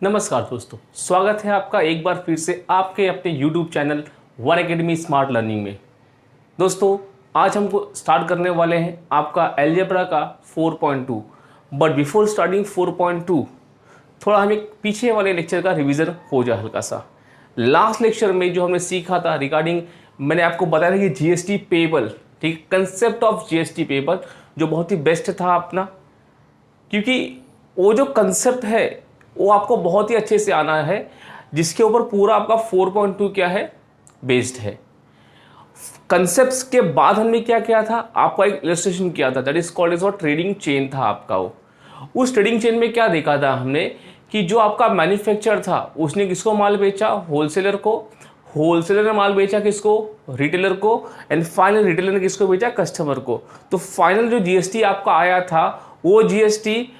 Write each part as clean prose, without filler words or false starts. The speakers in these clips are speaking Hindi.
नमस्कार दोस्तों, स्वागत है आपका एक बार फिर से आपके अपने YouTube channel one academy smart learning में। दोस्तों, आज हमको स्टार्ट करने वाले हैं आपका अलजेब्रा का 4.2। बट बिफोर स्टार्टिंग 4.2 थोड़ा हमें पीछे वाले लेक्चर का रिवीजन हो जाए हल्का सा। लास्ट लेक्चर में जो हमने सीखा था रिगार्डिंग, मैंने आपको बताया था कि जीएसटी पेबल, ठीक, कंसेप्ट ऑफ जीएसटी पेबल जो बहुत ही बेस्ट था अपना, क्योंकि वो जो कंसेप्ट है वो आपको बहुत ही अच्छे से आना है, जिसके ऊपर पूरा आपका 4.2 क्या है, बेस्ड है। कंसेप्ट्स के बाद हमने क्या किया था, आपका एक इलस्ट्रेशन किया था, that is called as trading chain था आपका। वो उस ट्रेडिंग चेन में क्या देखा था हमने कि जो आपका मैन्युफैक्चरर था उसने किसको माल बेचा, होलसेलर को, होलसेलर ने माल बेचा किसको, रिटेलर को, एंड फाइनल रिटेलर ने किसको बेचा, कस्टमर को। तो फाइनल जो जीएसटी आपका आया था वो जीएसटी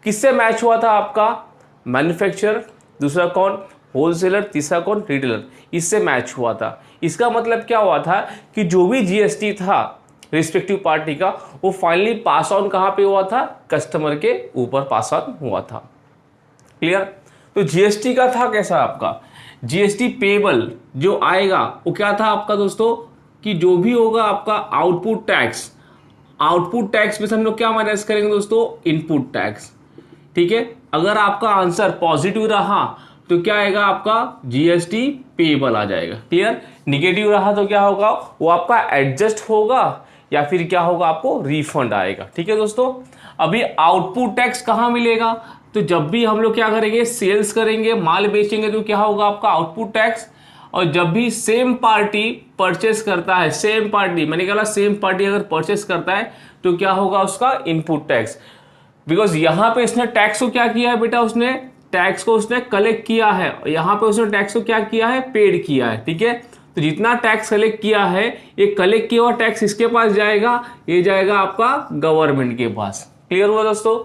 किससे मैच हुआ था, आपका मैन्युफैक्चरर, दूसरा कौन, होलसेलर, तीसरा कौन, रिटेलर, इससे मैच हुआ था। इसका मतलब क्या हुआ था कि जो भी जीएसटी था रिस्पेक्टिव पार्टी का, वो फाइनली पास ऑन कहाँ पे हुआ था, कस्टमर के ऊपर पास ऑन हुआ था। क्लियर। तो जीएसटी का था कैसा आपका, जीएसटी पेबल जो आएगा वो क्या था आपका दोस्तों, कि जो भी होगा आपका आउटपुट टैक्स, आउटपुट टैक्स में से हम लोग क्या माइनस करेंगे दोस्तों, इनपुट टैक्स। ठीक है, अगर आपका आंसर पॉजिटिव रहा तो क्या आएगा, आपका जीएसटी पेबल आ जाएगा। क्लियर। निगेटिव रहा तो क्या होगा, वो आपका एडजस्ट होगा या फिर क्या होगा, आपको रिफंड आएगा। ठीक है दोस्तों। अभी आउटपुट टैक्स कहाँ मिलेगा, तो जब भी हम लोग क्या करेंगे, सेल्स करेंगे, माल बेचेंगे, तो क्या होगा आपका आउटपुट टैक्स। और जब भी सेम पार्टी परचेस करता है, सेम पार्टी, मैंने कहा सेम पार्टी अगर परचेस करता है तो क्या होगा उसका इनपुट टैक्स। बिकॉज यहां पे इसने टैक्स को क्या किया है बेटा, उसने टैक्स को उसने कलेक्ट किया है, और यहां पे उसने टैक्स को क्या किया है, पेड किया है। ठीक है, तो जितना टैक्स कलेक्ट किया है, ये कलेक्ट किया हुआ टैक्स इसके पास जाएगा, ये जाएगा आपका गवर्नमेंट के पास। क्लियर हुआ दोस्तों।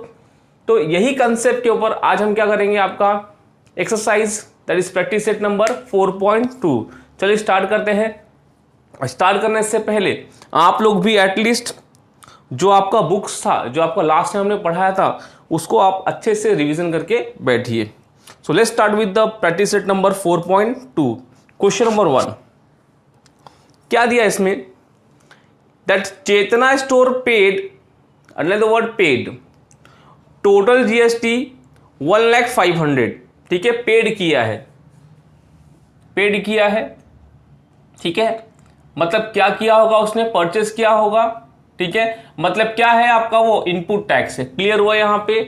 तो यही कंसेप्ट के ऊपर आज हम क्या करेंगे, आपका exercise, that is practice set number 4.2। चलिए स्टार्ट करते हैं। स्टार्ट करने से पहले आप लोग भी एटलीस्ट जो आपका बुक्स था, जो आपका लास्ट टाइम हमने पढ़ाया था, उसको आप अच्छे से रिवीजन करके बैठिए। So let's start with the practice set number 4.2। Question number 1 क्या दिया इसमें, that Chetna store paid, under the word paid, total GST 1,05,000। ठीक है, पेड किया है, पेड किया है। ठीक है, मतलब क्या किया होगा उसने, परचेस किया होगा। ठीक है, मतलब क्या है आपका, वो इनपुट टैक्स है। क्लियर हुआ। यहाँ पे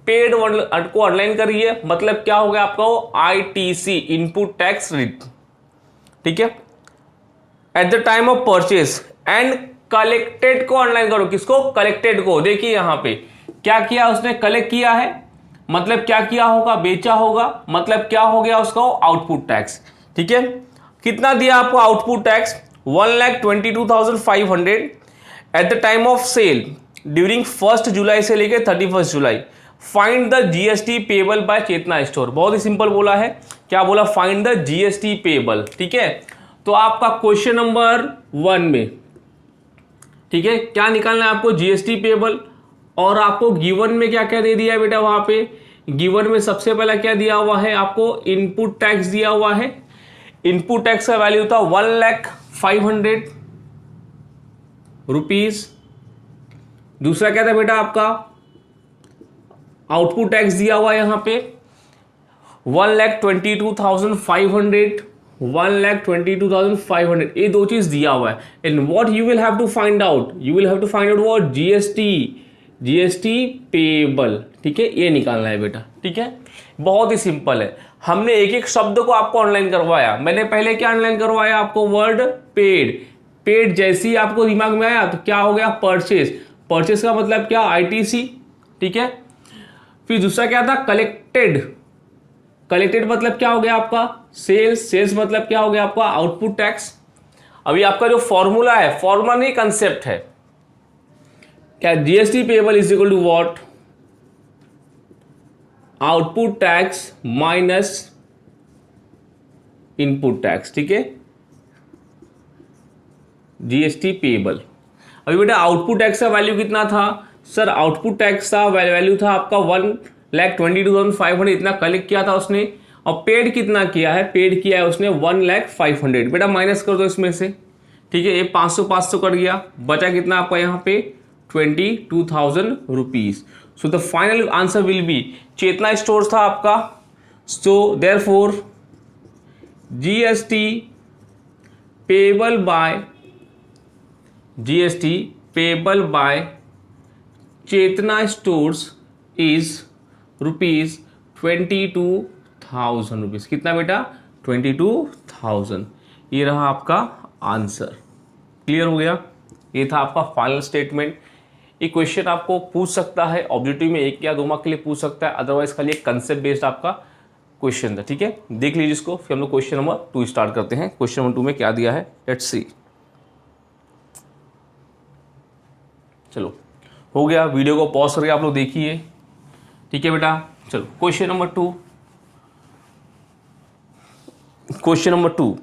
पेड को अंडरलाइन करिए, मतलब क्या हो गया आपका, वो आईटीसी, इनपुट टैक्स रिट। ठीक है, eight the time of purchase and collected को अंडरलाइन करो, किसको, कलेक्टेड को। देखिए यहाँ पे क्या किया उसने, कलेक्ट किया है, मतलब क्या किया होगा, बेचा होगा, मतलब क्या हो गया उसका, आउटपुट टैक्स। ठीक है, कितना दिया आपको output tax, 1,22,500 at the time of sale during 1 जुलाई से लेकर 31 जुलाई। Find the GST payable by Chetna store. बहुत ही सिंपल बोला है, क्या बोला, फाइंड द जीएसटी पेबल। ठीक है, तो आपका क्वेश्चन नंबर 1 में, ठीक है, क्या निकालना है आपको, जीएसटी पेबल। और आपको गिवन में क्या क्या दे दिया है बेटा, वहां पे गिवन में सबसे पहला क्या दिया हुआ है आपको, इनपुट टैक्स दिया हुआ है। इनपुट टैक्स का वैल्यू था 1,05,000 रुपीज। दूसरा क्या था बेटा आपका, आउटपुट टैक्स दिया हुआ यहां पे 1,22,500, 1,22,500, ये दो चीज दिया हुआ है। And what you will have to find out, you will have to find out what, GST payable. ठीक है, ये निकालना है बेटा। ठीक है, बहुत ही सिंपल है। हमने एक एक शब्द को आपको ऑनलाइन करवाया। मैंने पहले क्या ऑनलाइन करवाया आपको, वर्ड पेड। पेड जैसे ही आपको दिमाग में आया तो क्या हो गया, परचेस। परचेस का मतलब क्या, आईटीसी। ठीक है, फिर दूसरा क्या था, कलेक्टेड। कलेक्टेड मतलब क्या हो गया आपका, सेल्स। सेल्स मतलब क्या हो गया आपका, आउटपुट टैक्स। अभी आपका जो फॉर्मूला है, फॉर्मूला नहीं कंसेप्ट है, क्या, GST payable is equal to what, output tax minus input tax. ठीक है, जीएसटी पेबल। अभी बेटा आउटपुट टैक्स का वैल्यू कितना था, सर आउटपुट टैक्स का वैल्यू था आपका 1,22,500 इतना कलेक्ट किया था उसने, और पेड कितना किया है, पेड किया है उसने 1,05,000। बेटा माइनस कर दो इसमें से, ठीक है, ये 500 कट गया, बचा कितना आपका यहाँ पे 22,000 rupees. So the final answer will be, Chetna stores था आपका, so therefore GST payable by Chetna stores is ₹22,000। कितना बेटा, 22,000। ये रहा आपका आंसर। क्लियर हो गया, ये था आपका फाइनल स्टेटमेंट। ये क्वेश्चन आपको पूछ सकता है ऑब्जेक्टिव में, 1 या 2 मार्क के लिए पूछ सकता है, अदरवाइज खाली एक कंसेप्ट बेस्ड आपका क्वेश्चन था। ठीक है, देख लीजिए इसको, फिर हम लोग क्वेश्चन नंबर 2 स्टार्ट करते हैं। क्वेश्चन नंबर 2 में क्या दिया है, लेट्स सी। चलो हो गया, वीडियो को पॉज करके आप लोग देखिए। ठीक है बेटा, चलो question number 2। Question number 2,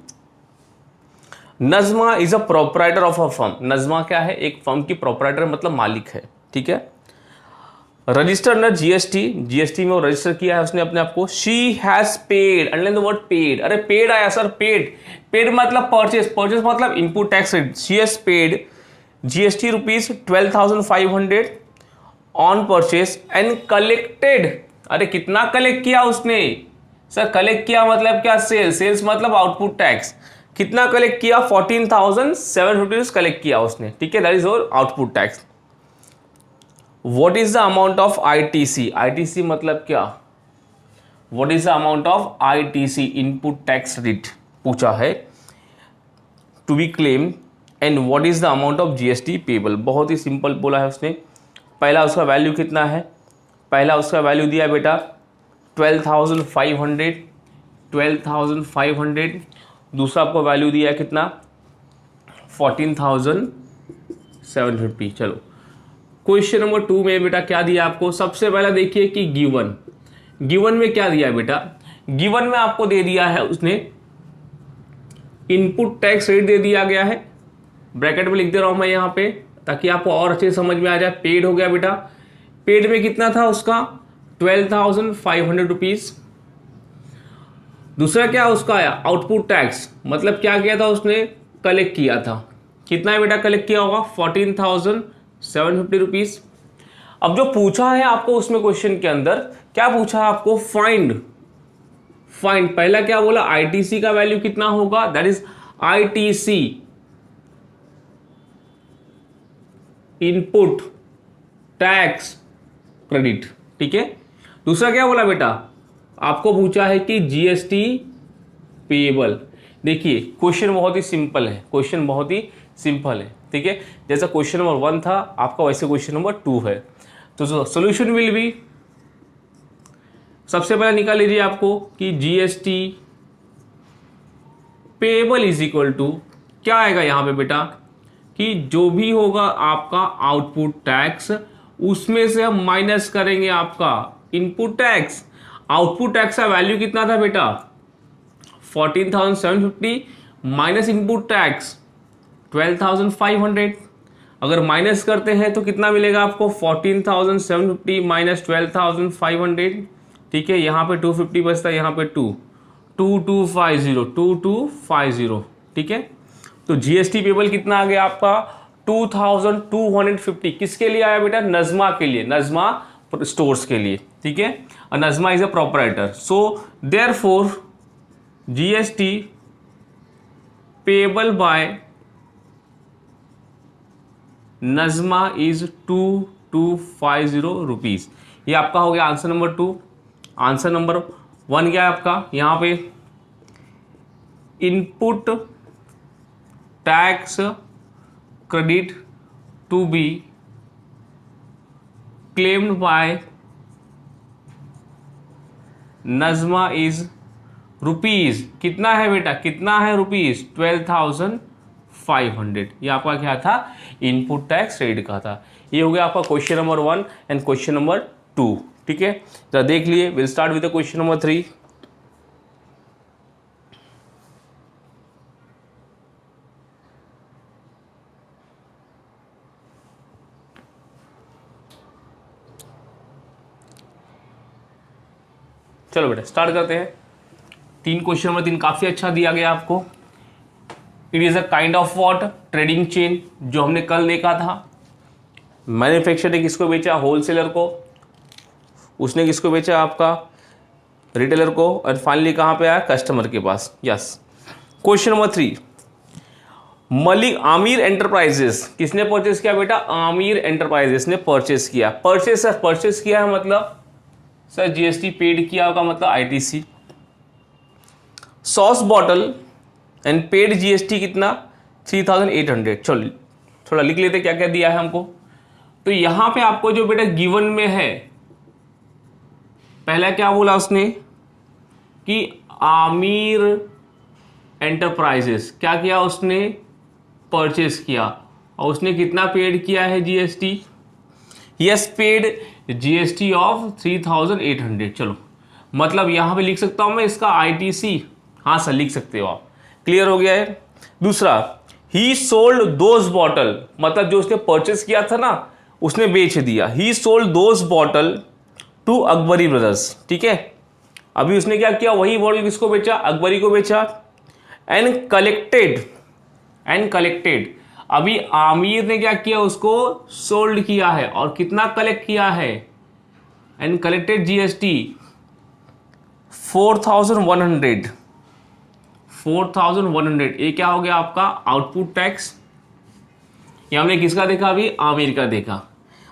Najma is a proprietor of a firm. Najma क्या है, एक फर्म की प्रोपराइटर मतलब मालिक है। ठीक है, रजिस्टर अंडर जीएसटी, जीएसटी में वो रजिस्टर किया है उसने अपने आप को। She has paid, underline the word paid. अरे पेड आया सर, पेड, पेड मतलब परचेस, परचेस मतलब input tax rate. She has paid GST ₹12,500 on purchase and collected. अरे कितना कलेक्ट किया उसने सर, कलेक्ट किया मतलब क्या, सेल्स, सेल्स मतलब आउटपुट टैक्स। कितना कलेक्ट किया, 14,750 कलेक्ट किया उसने। ठीक है, दैट इज और output tax. What is the amount of ITC, ITC मतलब क्या, what is the amount of ITC, input tax rate पूछा है, to be claim, and what is the amount of GST payable. बहुत ही सिंपल बोला है उसने। पहला उसका वैल्यू कितना है, पहला उसका वैल्यू दिया बेटा 12,500, 12,500। दूसरा आपको वैल्यू दिया है कितना, 14,750। चलो क्वेश्चन नंबर 2 में बेटा क्या दिया आपको, सबसे पहला देखिए कि गिवन, गिवन में क्या दिया है बेटा, गिवन में आपको दे दिया है उसने इनपुट टैक्स रेट दे दिया गया है, ब्रैकेट में लिख दे रहा हूं मैं यहाँ पे ताकि आपको और अच्छे से समझ में आ जाए। पेड हो गया बेटा, पेड में कितना था उसका 12,500 रुपीज। दूसरा क्या उसका आया, आउटपुट टैक्स, मतलब क्या किया था उसने, कलेक्ट किया था। कितना है बेटा कलेक्ट किया होगा, 14,750 रुपीज। अब जो पूछा है आपको उसमें क्वेश्चन के अंदर क्या पूछा है आपको, फाइंड, फाइंड पहला क्या बोला, आईटीसी का वैल्यू कितना होगा, that is ITC input tax credit. ठीक है, दूसरा क्या बोला बेटा, आपको पूछा है कि जीएसटी पेएबल। देखिए क्वेश्चन बहुत ही सिंपल है, क्वेश्चन बहुत ही सिंपल है। ठीक है, जैसा क्वेश्चन नंबर 1 था आपका वैसे क्वेश्चन नंबर 2 है। तो सॉल्यूशन विल बी, सबसे पहले निकाल लीजिए आपको कि GST payable is equal to क्या आएगा यहां पे बेटा, कि जो भी होगा आपका आउटपुट टैक्स उसमें से हम माइनस करेंगे आपका इनपुट टैक्स। आउटपुट टैक्स का वैल्यू कितना था बेटा 14,750 माइनस इनपुट टैक्स 12,500। अगर माइनस करते हैं तो कितना मिलेगा आपको 14,750 माइनस 12,500। ठीक है, यहाँ पे 250 बचता है, यहाँ पे 2250। ठीक है, तो जीएसटी पेबल कितना आ गया आपका 2,250। किसके लिए आया बेटा, नजमा के लिए, नजमा स्टोर्स के लिए। ठीक है, और Najma is a proprietor, so therefore GST payable bye Najma is 2,250 rupees. ये आपका हो गया आंसर नंबर 2। आंसर नंबर 1 क्या है आपका, यहां पे input tax credit to be claimed by Najma is rupees. कितना है बेटा, कितना है रुपीज 12,500। ये आपका क्या था, इनपुट टैक्स रेट का था। ये हो गया आपका question number 1 and question number 2। ठीक है, जरा देख लिए, will start with the question number 3। चलो बेटा स्टार्ट करते हैं। 3 क्वेश्चन नंबर 3 काफ़ी अच्छा दिया गया आपको। It is a kind of what, trading chain, जो हमने कल देखा था। मैन्युफैक्चरर ने किसको बेचा, होलसेलर को, उसने किसको बेचा, आपका रिटेलर को, और फाइनली कहाँ पे आया, कस्टमर के पास। Yes. Question number 3, Malik Aamir enterprises किसने परचेस किया बेटा, आमिर एंटरप्राइजेस ने परचेस किया। परचेस किया है मतलब सर जीएसटी पेड किया होगा, मतलब ITC. Sauce bottle and paid GST कितना, 3800। चलो थोड़ा लिख लेते क्या क्या दिया है हमको। तो यहां पे आपको जो बेटा गिवन में है, पहला क्या बोला उसने कि आमिर एंटरप्राइजेस क्या किया उसने, परचेस किया, और उसने कितना पेड किया है GST, yes paid GST of 3800। चलो मतलब यहां पे लिख सकता हूं मैं इसका आईटीसी, हाँ सर लिख सकते हो आप, क्लियर हो गया है। दूसरा, ही सोल्ड दोज बॉटल, मतलब जो उसने परचेस किया था ना उसने बेच दिया। He sold those bottle to Akbari brothers, ठीक है। अभी उसने क्या किया, वही बॉटल किसको बेचा, अकबरी को बेचा। एंड कलेक्टेड, अभी आमिर ने क्या किया, उसको सोल्ड किया है, और कितना कलेक्ट किया है, एंड कलेक्टेड जीएसटी 4100। ये क्या हो गया आपका आउटपुट टैक्स। ये हमने किसका देखा, अभी आमिर का देखा।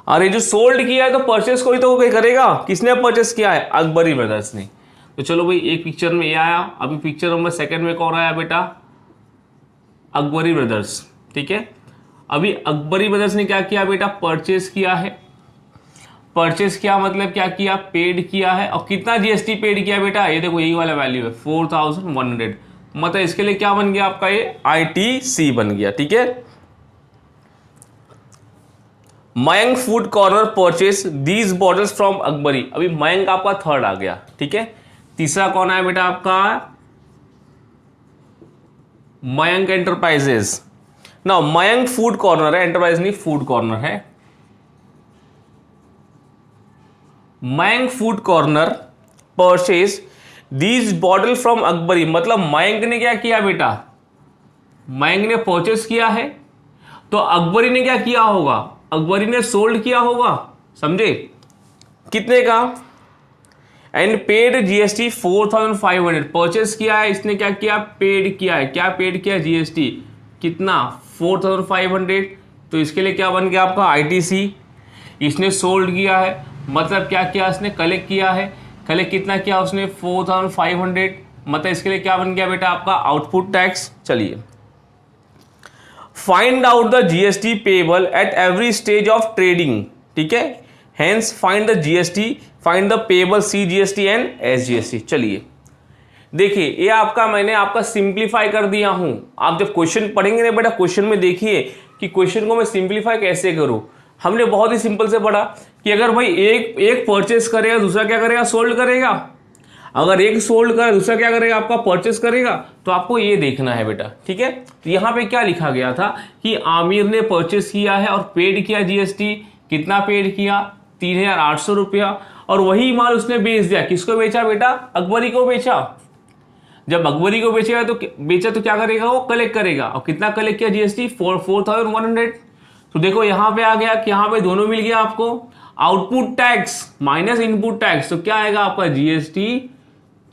और ये जो सोल्ड किया है तो परचेस कोई तो कोई करेगा, किसने परचेस किया है, अकबरी ब्रदर्स ने। तो चलो भाई एक पिक्चर में ये आया। अभी पिक्चर नंबर 2 में कौन आया बेटा, अकबरी ब्रदर्स, ठीक है। अभी अकबरी ब्रदर्स ने क्या किया बेटा, परचेस किया है। परचेस किया मतलब क्या किया, पेड किया है। और कितना जीएसटी पेड किया बेटा, ये देखो यही वाला वैल्यू है 4100, मतलब इसके लिए क्या बन गया आपका, ये आईटीसी बन गया, ठीक है। Mayank food corner purchase these bottles from Akbari. अभी मयंक आपका थर्ड आ गया, ठीक है। तीसरा कौन आया बेटा आपका, मयंक एंटरप्राइजेस। ना मयंक फूड कॉर्नर है, एंटरप्राइज नहीं, फूड कॉर्नर है। Mayank food corner purchase these bottle from Akbari, मतलब मयंक ने क्या किया बेटा, मयंक ने परचेस किया है, तो अकबरी ने क्या किया होगा, अकबरी ने सोल्ड किया होगा, समझे, कितने का, एंड पेड जीएसटी 4500। परचेस किया है इसने, क्या किया, पेड किया है। क्या पेड किया, जीएसटी कितना, 4500। तो इसके लिए क्या बन गया आपका आईटीसी। इसने सोल्ड किया है मतलब क्या किया, इसने कलेक्ट किया है। कलेक्ट कितना किया उसने, 4500, मतलब इसके लिए क्या बन गया बेटा आपका आउटपुट टैक्स। चलिए, find out the GST payable at every stage of trading, ठीक है। Hence find the GST, find the payable CGST and SGST. चलिए देखिए, ये आपका मैंने आपका सिंप्लीफाई कर दिया हूं। आप जब क्वेश्चन पढ़ेंगे ना बेटा, क्वेश्चन में देखिए कि क्वेश्चन को मैं सिंप्लीफाई कैसे करूं। हमने बहुत ही सिंपल से पढ़ा कि अगर भाई एक परचेस करेगा, दूसरा क्या करेगा, सोल्ड करेगा। अगर एक सोल्ड करेगा, दूसरा क्या करेगा, आपका परचेस करेगा। तो आपको ये देखना है बेटा, ठीक है। तो यहाँ पे क्या लिखा गया था कि आमिर ने परचेस किया है और पेड किया जीएसटी। कितना पेड किया, 3800 रुपया, और वही माल उसने बेच दिया। किसको बेचा बेटा, अकबरी को बेचा। जब अकबरी को बेचेगा तो बेचा तो क्या करेगा, वो कलेक्ट करेगा। और कितना कलेक्ट किया, जीएसटी 4100। तो देखो यहाँ पे आ गया कि यहाँ पे दोनों मिल गया आपको। Output tax minus input tax, तो क्या आएगा आपका जीएसटी,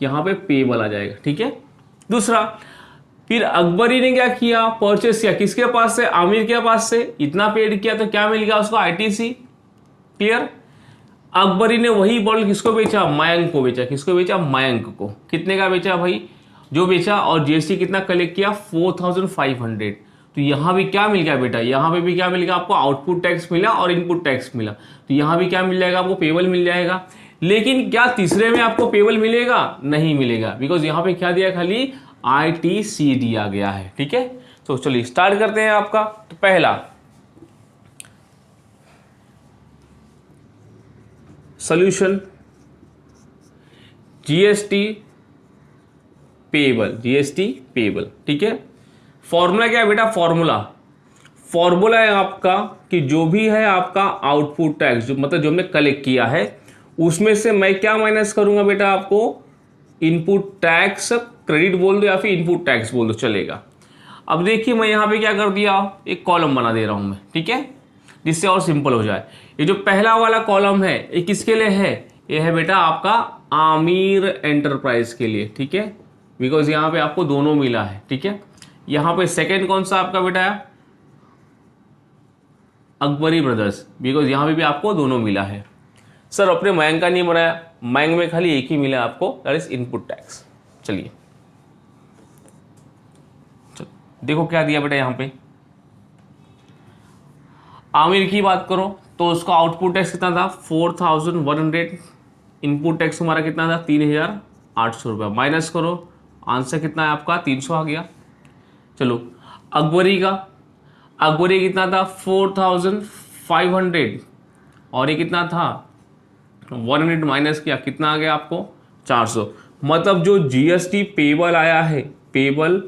यहाँ पे पेबल आ जाएगा, ठीक है। दूसरा, फिर अकबरी ने क्या किया, परचेस किया, किसके पास से, आमिर के पास से। इतना पेड किया तो क्या मिल गया उसको, आईटीसी, क्लियर। अकबरी ने वही बॉटल किसको बेचा, मयंक को बेचा। किसको बेचा, मयंक को। कितने का बेचा भाई, जो बेचा, और जीएसटी कितना कलेक्ट किया, 4500। तो यहां भी क्या मिल गया बेटा, यहां पे भी क्या मिल गया आपको, आउटपुट टैक्स मिला और इनपुट टैक्स मिला। तो यहां भी क्या मिल जाएगा आपको, पेबल मिल जाएगा। लेकिन क्या तीसरे में आपको पेबल मिलेगा, नहीं मिलेगा, बिकॉज यहां पे क्या दिया, खाली आईटीसी दिया गया है, ठीक है। तो चलिए स्टार्ट करते हैं आपका। तो पहला सॉल्यूशन, जीएसटी पेबल, ठीक है। फॉर्मूला क्या है बेटा, फॉर्मूला है आपका कि जो भी है आपका आउटपुट टैक्स, जो मतलब जो हमने कलेक्ट किया है, उसमें से मैं क्या माइनस करूंगा बेटा, आपको इनपुट टैक्स क्रेडिट बोल दो या फिर इनपुट टैक्स बोल दो, चलेगा। अब देखिए मैं यहाँ पे क्या कर दिया, एक कॉलम बना दे रहा हूँ मैं, ठीक है, जिससे और सिंपल हो जाए। ये जो पहला वाला कॉलम है ये किसके लिए है, ये है बेटा आपका आमिर एंटरप्राइज के लिए, ठीक है, बिकॉज यहाँ पे आपको दोनों मिला है, ठीक है। यहाँ पे सेकेंड कौन सा आपका बेटा है, अकबरी ब्रदर्स, बिकॉज यहाँ पे भी आपको दोनों मिला है। सर अपने मयंक का नहीं बनाया, मयंक में खाली एक ही मिला आपको, दैट इज इनपुट टैक्स। चलिए देखो क्या दिया बेटा, यहाँ पे आमिर की बात करो तो उसका आउटपुट टैक्स कितना था 4100, इनपुट टैक्स हमारा कितना था 3800 रुपया, माइनस करो आंसर कितना है आपका 300 आ गया। चलो अकबरी का, अकबरी कितना था 4500 और ये कितना था 100 माइनस किया कितना आ गया आपको 400। मतलब जो जीएसटी पेबल आया है, payable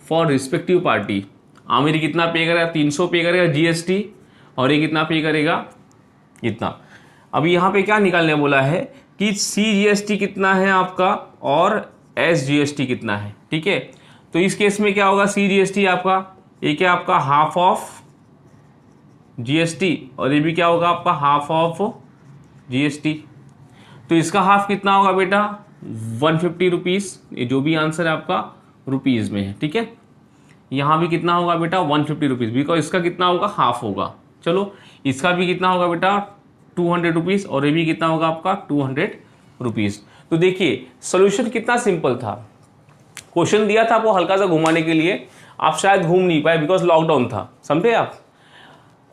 for respective party, Aamir कितना पे करेगा 300 पे करेगा जीएसटी और ये कितना पे करेगा इतना। अभी यहाँ पे क्या निकालने बोला है कि सीजीएसटी कितना है आपका और एसजीएसटी कितना है, ठीक है। तो इस केस में क्या होगा, सीजीएसटी आपका ये क्या आपका हाफ ऑफ जीएसटी और ये भी क्या होगा आपका हाफ ऑफ जीएसटी। तो इसका हाफ कितना होगा बेटा 150 रुपीज़, ये जो भी आंसर है आपका रुपीज़ में है, ठीक है। यहाँ भी कितना होगा बेटा 150 रुपीज़, बिकॉज इसका कितना होगा हाफ होगा। चलो इसका भी कितना होगा बेटा 200 रुपीज़ और ये भी कितना होगा आपका 200 रुपीज़। तो देखिए सोल्यूशन कितना सिंपल था, क्वेश्चन दिया था आपको हल्का सा घुमाने के लिए, आप शायद घूम नहीं पाए बिकॉज लॉकडाउन था, समझे आप।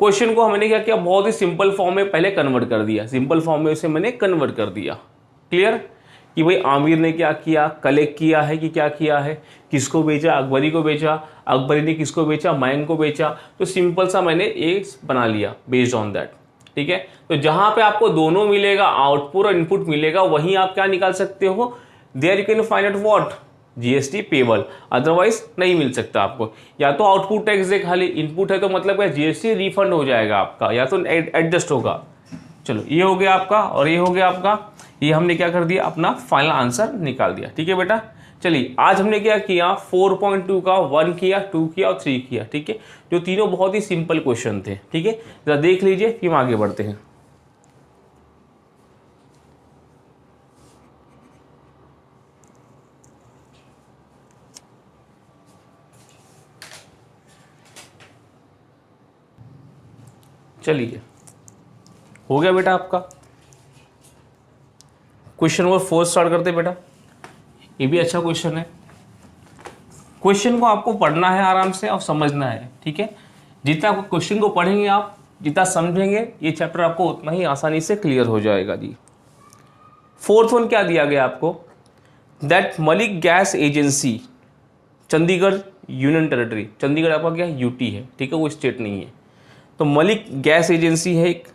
क्वेश्चन को हमने क्या किया, बहुत ही सिंपल फॉर्म में पहले कन्वर्ट कर दिया, सिंपल फॉर्म में उसे मैंने कन्वर्ट कर दिया। क्लियर कि भाई आमिर ने क्या किया, कलेक्ट किया है कि क्या किया है, किसको बेचा, अकबरी को बेचा, अकबरी ने किसको बेचा, मयंक को बेचा। तो सिंपल सा मैंने ये बना लिया बेस्ड ऑन दैट, ठीक है। तो जहां पे आपको दोनों मिलेगा, आउटपुट और इनपुट मिलेगा, वहीं आप क्या निकाल सकते हो, there you can find out what GST payable, otherwise नहीं मिल सकता आपको। या तो आउटपुट टैक्स है खाली, इनपुट है तो मतलब क्या जीएसटी रिफंड हो जाएगा आपका, या तो एडजस्ट होगा। चलो ये हो गया आपका और ये हो गया आपका, ये हमने क्या कर दिया अपना फाइनल आंसर निकाल दिया, ठीक है बेटा। चलिए आज हमने क्या किया 4.2 का 1 किया, 2 किया और 3 किया, ठीक है, जो तीनों बहुत ही सिंपल क्वेश्चन थे, ठीक है। जरा देख लीजिए फिर हम आगे बढ़ते हैं। चलिए हो गया बेटा आपका क्वेश्चन नंबर 4 स्टार्ट करते बेटा। ये भी अच्छा क्वेश्चन है, क्वेश्चन को आपको पढ़ना है आराम से और समझना है, ठीक है। जितना आपको क्वेश्चन को पढ़ेंगे आप, जितना समझेंगे, ये चैप्टर आपको उतना ही आसानी से क्लियर हो जाएगा जी। 4th वन क्या दिया गया आपको, that Malik gas agency Chandigarh union territory, Chandigarh आपका क्या यूटी है, ठीक है, वो स्टेट नहीं है। तो मलिक गैस एजेंसी है, एक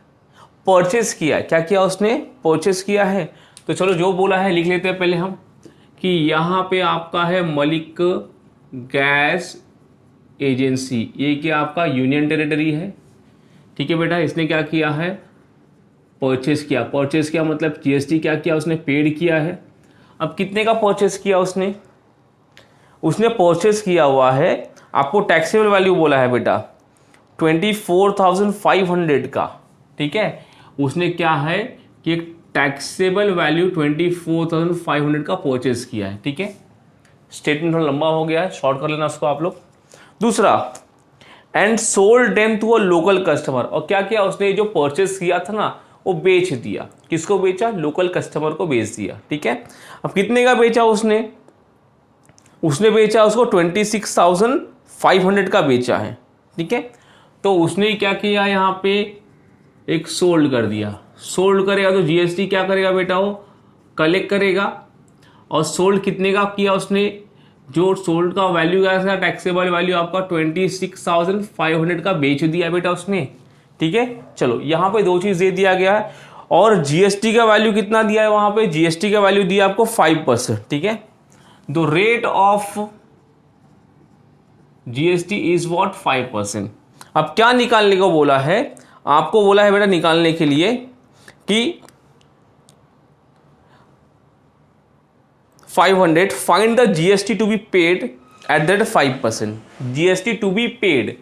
परचेस किया है, क्या किया उसने परचेस किया है। तो चलो जो बोला है लिख लेते हैं पहले हम, कि यहाँ पे आपका है मलिक गैस एजेंसी, ये क्या आपका यूनियन टेरिटरी है, ठीक है बेटा। इसने क्या किया है परचेस किया, परचेस किया मतलब जीएसटी क्या किया उसने पेड किया है। अब कितने का परचेस किया उसने, उसने परचेस किया हुआ है, आपको टैक्सेबल वैल्यू बोला है बेटा 24,500 का, ठीक है। उसने क्या है कि एक टैक्सेबल वैल्यू 24,500 का परचेस किया है, ठीक है। स्टेटमेंट थोड़ा लंबा हो गया है, शॉर्ट कर लेना उसको आप लोग। दूसरा, and sold them to a local customer, और क्या किया उसने जो परचेस किया था ना वो बेच दिया, किसको बेचा, लोकल कस्टमर को बेच दिया, ठीक है। अब कितने का बेचा उसने, उसने बेचा उसको 26,500 का बेचा है, ठीक है। तो उसने क्या किया यहाँ पे एक सोल्ड कर दिया, सोल्ड करेगा तो जीएसटी क्या करेगा बेटा वो कलेक्ट करेगा। और सोल्ड कितने का किया उसने, जो सोल्ड का वैल्यू क्या था टैक्सेबल वैल्यू आपका 26,500 का बेच दिया बेटा उसने, ठीक है। चलो यहाँ पे दो चीज़ दे दिया गया है, और जीएसटी का वैल्यू कितना दिया है वहाँ पे, जीएसटी का वैल्यू दिया आपको 5%, ठीक है। The rate of GST is what 5%। अब क्या निकालने को बोला है आपको, बोला है बेटा निकालने के लिए कि 500, find the GST to be paid at that 5%। GST to be paid,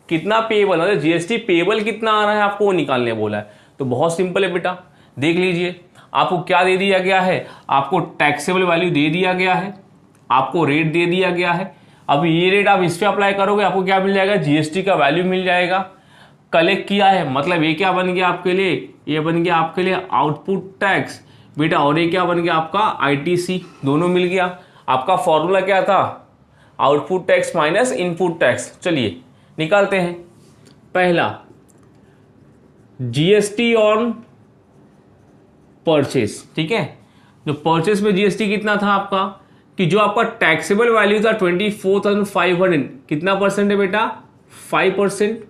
कितना पेएबल है, जीएसटी पेएबल कितना आ रहा है आपको वो निकालने बोला है। तो बहुत सिंपल है बेटा, देख लीजिए आपको क्या दे दिया गया है, आपको टैक्सेबल वैल्यू दे दिया गया है, आपको रेट दे दिया गया है। अब ये रेट आप इस पे अप्लाई करोगे, आपको क्या मिल जाएगा, जीएसटी का वैल्यू मिल जाएगा। कलेक्ट किया है मतलब ये क्या बन गया आपके लिए, ये बन गया आपके लिए आउटपुट टैक्स बेटा, और ये क्या बन गया आपका आईटीसी, दोनों मिल गया। आपका फॉर्मूला क्या था, output tax minus input tax. चलिए निकालते हैं। पहला जीएसटी ऑन परचेस, ठीक है, जो परचेस में जीएसटी कितना था आपका, कि जो आपका टैक्सेबल वैल्यू था 24,500, कितना परसेंट है बेटा, 5%।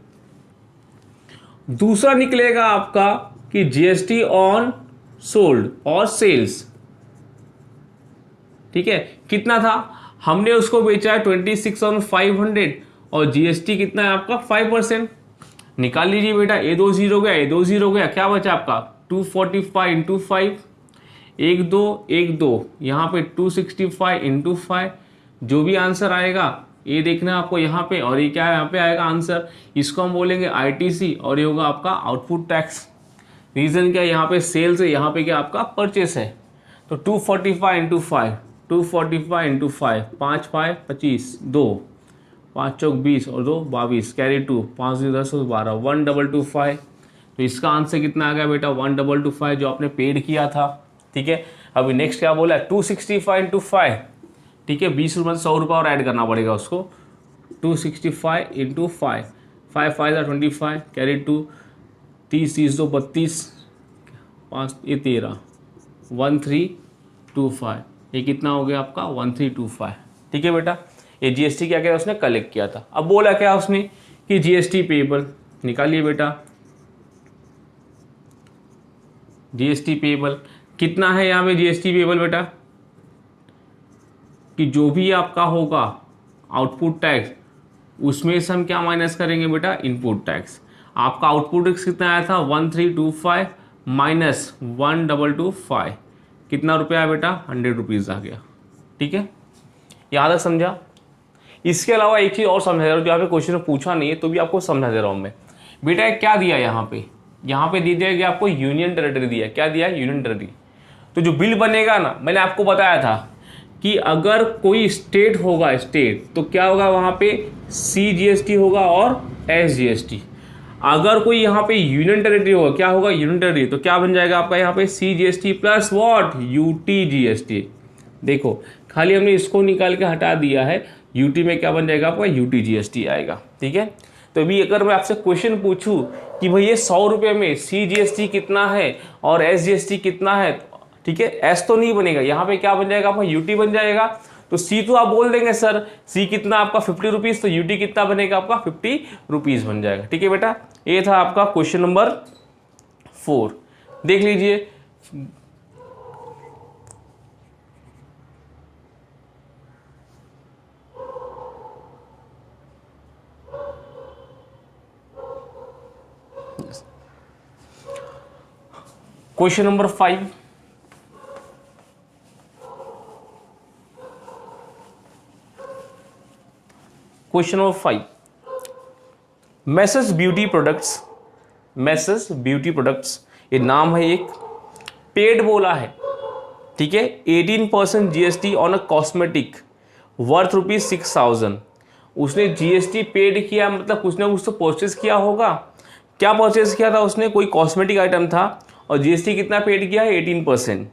दूसरा निकलेगा आपका कि जीएसटी ऑन सोल्ड और सेल्स, ठीक है, कितना था, हमने उसको बेचा है 26,500 और जीएसटी कितना है आपका 5%। निकाल लीजिए बेटा, ए 2 0 गया, ए 2 0 गया, क्या बचा आपका 245 इंटू 5, 1 2 1 2, यहाँ पे 265 इंटू 5, जो भी आंसर आएगा ये देखना है आपको यहाँ पे, और ये क्या है यहाँ पे आएगा आंसर, इसको हम बोलेंगे आईटीसी और ये होगा आपका आउटपुट टैक्स। रीजन क्या है, यहाँ पे सेल्स है, यहाँ पे क्या आपका परचेस है। तो 245 इंटू 5, 245 इंटू 5, 5 5 25, 2 5 चौक 20 और 2 22, कैरी 2, 5 10 12, 1225। तो इसका आंसर कितना आ गया बेटा 1225, जो आपने पेड किया था, ठीक है। अभी नेक्स्ट क्या बोला, 265 इंटू 5, ठीक है, 20 रुपये 100 रुपये और ऐड करना पड़ेगा उसको। 265 इंटू 5, 5 5 25, कैरी 2, 30 30 2 32, 5 ये 13, 1325, ये कितना हो गया आपका 1325, ठीक है बेटा। ये जीएसटी क्या किया उसने, कलेक्ट किया था। अब बोला क्या उसने कि जीएसटी पेएबल, निकालिए बेटा, जीएसटी पेएबल कितना है यहाँ पे, जीएसटी पेएबल बेटा कि जो भी आपका होगा आउटपुट टैक्स, उसमें से हम क्या माइनस करेंगे बेटा, इनपुट टैक्स। आपका आउटपुट टैक्स कितना आया था 1325 माइनस 1225, कितना रुपया आया बेटा 100 रुपीज़ आ गया, ठीक है, यहाँ तक समझा। इसके अलावा एक चीज़ और समझा दे रहा हूँ, जो यहाँ पे क्वेश्चन में पूछा नहीं है तो भी आपको समझा दे रहा हूँ मैं। बेटा क्या दिया यहाँ पे दे दिया गया आपको यूनियन टेरिटरी दिया, क्या दिया यूनियन टेरिटरी। तो जो बिल बनेगा ना, मैंने आपको बताया था कि अगर कोई स्टेट होगा, स्टेट तो क्या होगा वहाँ पे CGST होगा और SGST। अगर कोई यहाँ पे यूनियन टेरिटरी होगा, क्या होगा यूनियन टेरिटरी, तो क्या बन जाएगा आपका यहाँ पे CGST प्लस व्हाट UTGST। देखो खाली हमने इसको निकाल के हटा दिया है, यूटी में क्या बन जाएगा आपका UTGST आएगा, ठीक है। तो अभी अगर मैं आपसे क्वेश्चन पूछूं कि भाई ये 100 रुपये में CGST कितना है और SGST कितना है, ठीक है, एस तो नहीं बनेगा, यहाँ पे क्या बन जाएगा आपका यूटी बन जाएगा। तो सी तो आप बोल देंगे सर सी कितना आपका 50 रुपीज़, तो यूटी कितना बनेगा आपका 50 रुपीज़ बन जाएगा, ठीक है बेटा। ये था आपका क्वेश्चन नंबर 4, देख लीजिए। Question number 5, question number 5, message beauty products, message beauty products ये नाम है, एक पेड बोला है, ठीक है, 18% GST on a cosmetic worth ₹6,000। उसने GST पेड किया, मतलब कुछ ना कुछ तो परचेज किया होगा। क्या परचेज किया था उसने, कोई कॉस्मेटिक आइटम था और GST कितना पेड किया है 18%,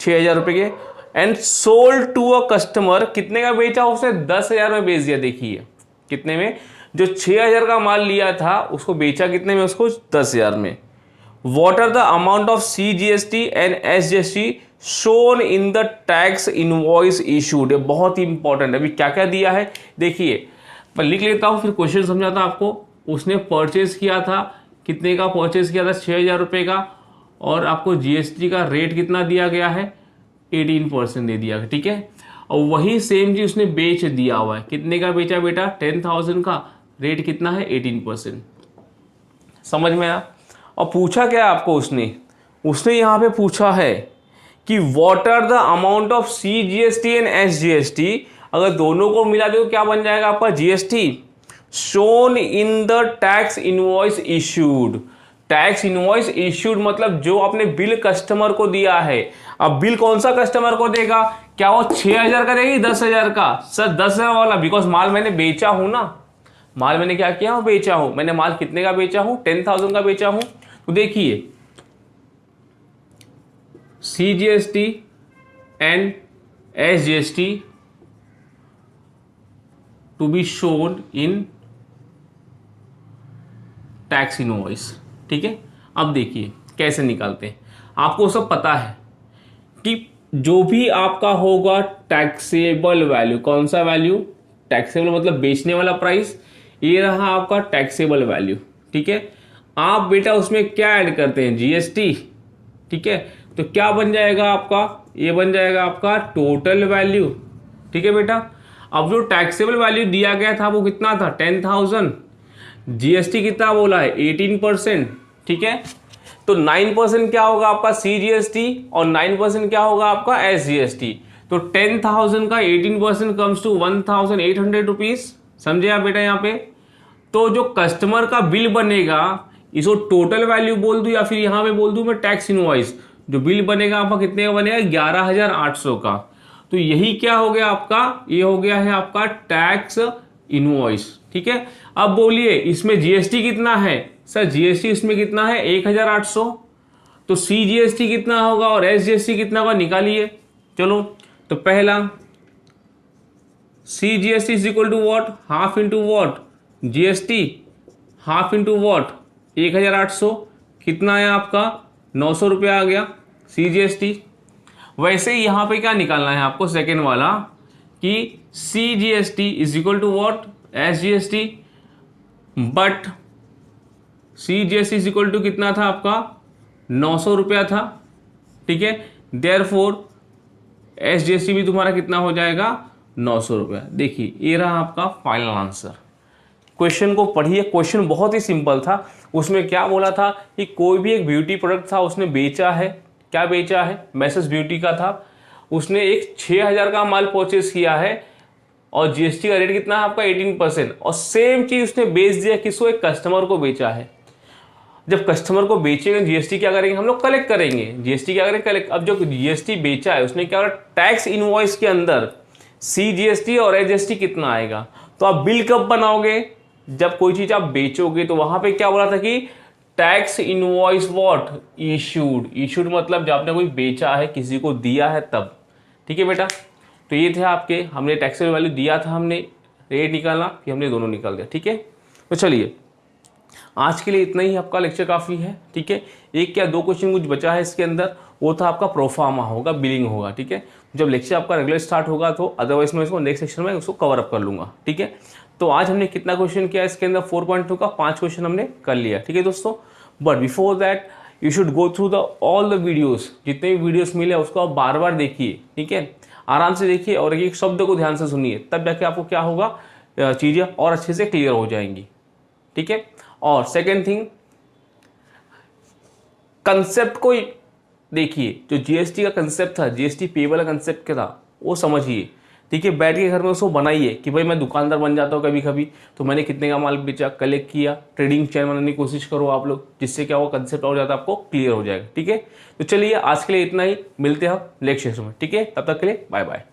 6,000 रुपये के। And sold to a customer, कितने का बेचा उसने 10,000 में बेच दिया। देखिए कितने में, जो 6,000 का माल लिया था उसको बेचा कितने में, उसको 10,000 में। What are the amount of CGST and SGST shown in the tax invoice issued. ये बहुत ही इंपॉर्टेंट है। अभी क्या क्या दिया है देखिए, मैं लिख लेता हूँ फिर क्वेश्चन समझाता आपको। उसने परचेज किया था, कितने का परचेज किया था 6,000 रुपये का, और आपको GST का रेट कितना दिया गया है 18% दे दिया, ठीक है। और वही सेम चीज उसने बेच दिया हुआ है, कितने का बेचा बेटा 10,000 का, रेट कितना है 18%। समझ में आया। और पूछा क्या आपको उसने यहाँ पे पूछा है कि what are the amount of CGST and SGST, अगर दोनों को मिला दो तो क्या बन जाएगा आपका GST, shown in the tax invoice issued. Tax invoice issued मतलब जो आपने बिल कस्टमर को दिया है। अब बिल कौन सा कस्टमर को देगा, क्या वो 6,000 का देगी 10,000 का? सर 10,000 वाला, बिकॉज माल मैंने बेचा हूं ना, माल मैंने क्या किया हूं, बेचा हूं। मैंने माल कितने का बेचा हूं, 10,000 का बेचा हूं। तो देखिए CGST and SGST to be shown in tax invoice. ठीक है, अब देखिए कैसे निकालते हैं। आपको सब पता है कि जो भी आपका होगा टैक्सेबल वैल्यू, कौन सा वैल्यू, टैक्सेबल मतलब बेचने वाला प्राइस, ये रहा आपका टैक्सेबल वैल्यू। ठीक है, आप बेटा उसमें क्या ऐड करते हैं, GST। ठीक है, तो क्या बन जाएगा आपका, ये बन जाएगा आपका टोटल वैल्यू। ठीक है बेटा, अब जो टैक्सेबल वैल्यू दिया गया था वो कितना था, 10,000। GST कितना बोला है, 18%। ठीक है, तो 9% क्या होगा आपका CGST और 9% क्या होगा आपका SGST। तो 10,000 का 18% कम्स टू 1,800 रुपीज। समझे आप बेटा यहाँ पे। तो जो कस्टमर का बिल बनेगा, इसको टोटल वैल्यू बोल दूं या फिर यहाँ पे बोल दूं मैं टैक्स इनवॉइस, जो बिल बनेगा आपका कितने का बनेगा, 11,800 का। तो यही क्या हो गया आपका, ये हो गया है आपका टैक्स इनवॉइस। ठीक है, अब बोलिए इसमें GST कितना है, सर GST इसमें कितना है 1,800। तो CGST कितना होगा और SGST कितना होगा, निकालिए। चलो, तो पहला CGST is equal to what, half into what, GST, half into what 1,800, कितना है आपका 900 रुपया आ गया CGST। वैसे ही यहां पे क्या निकालना है आपको, सेकेंड वाला, कि CGST is equal to what SGST, but CGST is equal to कितना था आपका 900 रुपया था। ठीक है, देयरफॉर SGST भी तुम्हारा कितना हो जाएगा 900 रुपया। देखिए ये रहा आपका फाइनल आंसर। क्वेश्चन को पढ़िए, क्वेश्चन बहुत ही सिंपल था। उसमें क्या बोला था कि कोई भी एक ब्यूटी प्रोडक्ट था, उसने बेचा है, क्या बेचा है, मैसेज ब्यूटी का था। उसने एक 6,000 का माल परचेस किया है और GST का रेट कितना है आपका 18%, और सेम चीज उसने बेच दिया किसको, एक कस्टमर को बेचा है। जब कस्टमर को बेचेंगे GST क्या करेंगे हम लोग, कलेक्ट करेंगे। GST क्या करेंगे, कलेक्ट। अब जो GST बेचा है उसने क्या करा, टैक्स इनवॉइस के अंदर CGST और SGST कितना आएगा। तो आप बिल कब बनाओगे, जब कोई चीज आप बेचोगे। तो वहां पे क्या बोला था कि tax invoice what issued, issued मतलब जब आपने कोई बेचा है, किसी को दिया है तब। ठीक है बेटा, तो ये थे आपके, हमने टैक्सेबल वैल्यू दिया था, हमने रेट निकाला, फिर हमने दोनों निकाल दिया। ठीक है, तो चलिए आज के लिए इतना ही, आपका लेक्चर काफ़ी है। ठीक है, एक या दो क्वेश्चन कुछ बचा है इसके अंदर, वो था आपका प्रोफार्मा होगा, बिलिंग होगा। ठीक है, जब लेक्चर आपका रेगुलर स्टार्ट होगा तो अदरवाइज मैं इसको नेक्स्ट सेक्शन में उसको कवर अप कर लूँगा। ठीक है, तो आज हमने कितना क्वेश्चन किया इसके अंदर, 4.2 का 5 क्वेश्चन हमने कर लिया। ठीक है दोस्तों, but before that you should go through the all the videos, जितने भी वीडियोस मिले उसको आप बार बार देखिए। ठीक है, आराम से देखिए और एक शब्द को ध्यान से सुनिए, तब जाके आपको क्या होगा, चीज़ें और अच्छे से क्लियर हो जाएंगी। ठीक है, और सेकेंड थिंग, कंसेप्ट को देखिए, जो GST का कंसेप्ट था, GST पेबल का कंसेप्ट क्या था वो समझिए। ठीक है, बैठ के घर में उसको बनाइए कि भाई मैं दुकानदार बन जाता हूँ कभी कभी, तो मैंने कितने का माल बेचा, कलेक्ट किया, ट्रेडिंग चैन बनाने की कोशिश करो आप लोग, जिससे क्या वो कंसेप्ट और ज़्यादा आपको क्लियर हो जाएगा। ठीक है, तो चलिए आज के लिए इतना ही, मिलते हैं हम नेक्स्ट सेशन में। ठीक है, तब तक के लिए बाय बाय।